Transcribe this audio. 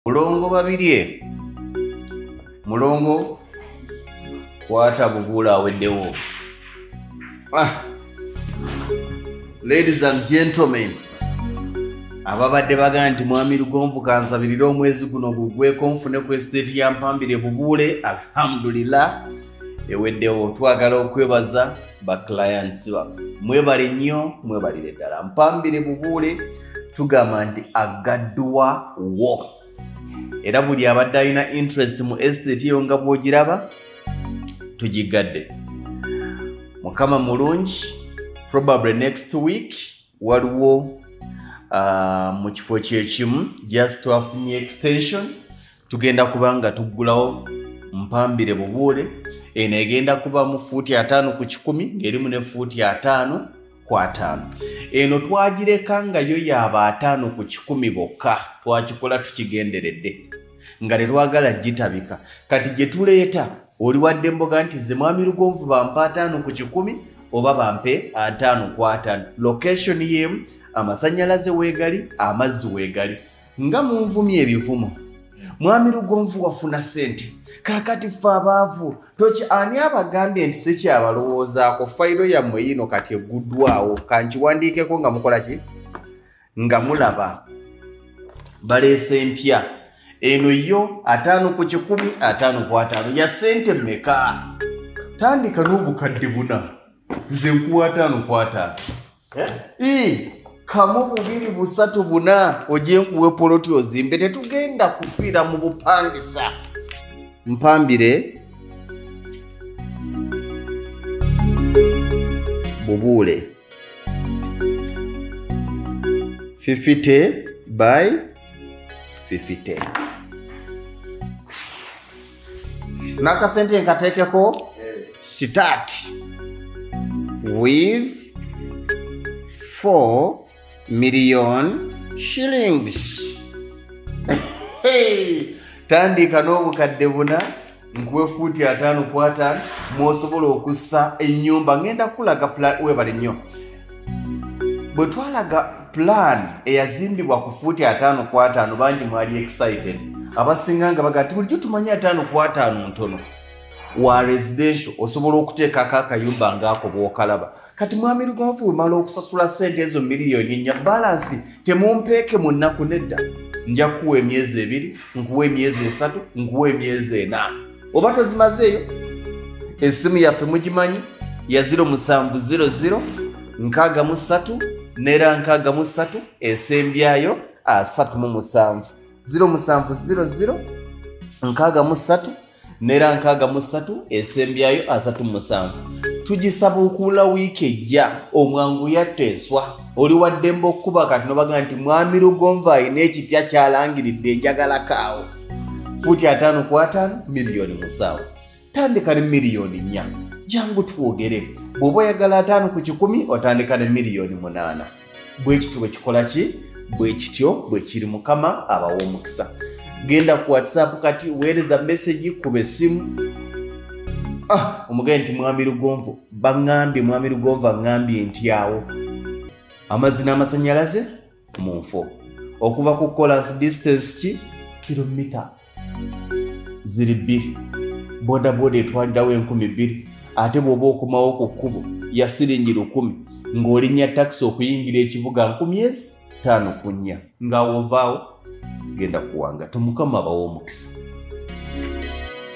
Mulongo babirye. Mulongo kwata bugula aweddewo. Ladies and gentlemen, ababadde baga nti Mwami Lugonvu kansabirira omwezi guno gugweko nfune ku estate ya Mpambire Bugule. Alhamdulillah eweddewo. Twagala okwebaza ba clients baffe. Mwebale nnyo, mwebalire ddala. Mpambire Bugule tugamba nti agaddwa wo. Era buli abadde alina interest mu estate yo nga bw'ogiraba tugigadde. Mukama mulungi, probably next week waliwo mu kifo kyekimu just twafunye extension tugenda kubanga tuggulawo Mpambire Bugule. Eno egenda kuba mu fuuti 5 ku 10 ng'erimu ne fuuti 5 ku 5. Eno twagireka nga yo yaba 5 ku 10 bokka. Twakikola tukigenderedde nga tetwagala gitabika. Kati gye tuleeta oli wadde mboga nti ze Mwami Lugonvu bampa 5 ku 10 oba bampe 5 ku 5. Location yemu amasanyalaze weegali, amazzi weegali. Nga munvumye ebivumo. Mwami Lugonvu wafuna sente. Kakati ffe abaavu toki ani abagambye nti si kyabalowoozaako fayiro yammwe yino kati egguddwawo kankiwandiikeko nga mukola ki? Nga mulaba baleese empya. Eno yo 5 ku 10 5 ku 5 ya sente mmeka? Tandika n'obukadde buna nze nkuwa 5 ku 5. Kamu 2 3 buna ojje nkuwe poloti ozimbe. Tetugenda kufiira mu bupangisa. Mpambire Bugule 50 by 50. Nakasente nkateekeko start with 4 million shillings. Tandika n'obukadde buna nkuwe fuuti 5 ku 5 mwosobola okussa ennyumba. Ngenda kulaga plan webale nnyo. Bwe twalaga plan eyazimbibwa ku fuuti 5 ku 5 bangi mwali excited. Abasinga nga baga nti bulijjo tumanya 5 ku 5 ntono. Wa residential osobola okuteekako akayumba ngaako bw'okalaba. Kati Mwami Lugonvu wemala okusasula sente ezo miliyoni nnya balansi temumpeeke mu nnaku nedda. Nja kuwa emyezi 2, nkuwa emyezi 3, nkuwa emyezi 4. Oba tozimazeeyo? Essimu yaffe mugimanyi ya 0700 63 nera 63 esembyayo 37. 0700 63 nera 63 esembyayo 37. Tugisaba okuula wiiki ejja omwangu yatte enswa. Oli wadde mba okkuba kati nobaga nti Mwami Lugonvu alina ekipya kyalangiridde njagala kaawo. Fuuti 5 ku 5 miliyoni 7. Tandika ne miliyoni 4. Jangu twogere. Bw'oba oyagala 5 ku 10 otandika ne miliyoni 8. Bwe kityo bwe kikola ki? Bwe kityo bwe kiri. Mukama abawa omukisa. Genda ku WhatsApp kati weereza message ku bessimu. Omugende nti Mwami Lugonvu bangambye Mwami Lugonvu angambye nti awo amazina amasanyalaze mu nfo okuva ku Collins distance ki kilomita 2 boda boda etwalirawo 1000 ate bw'oba okumawo ku kkubo ya siringi 1000 ng'olinya taxi okuyingira ekibuga 5 ku 4 nga wovaawo genda kuwanga. Tomukama abawo omukisa.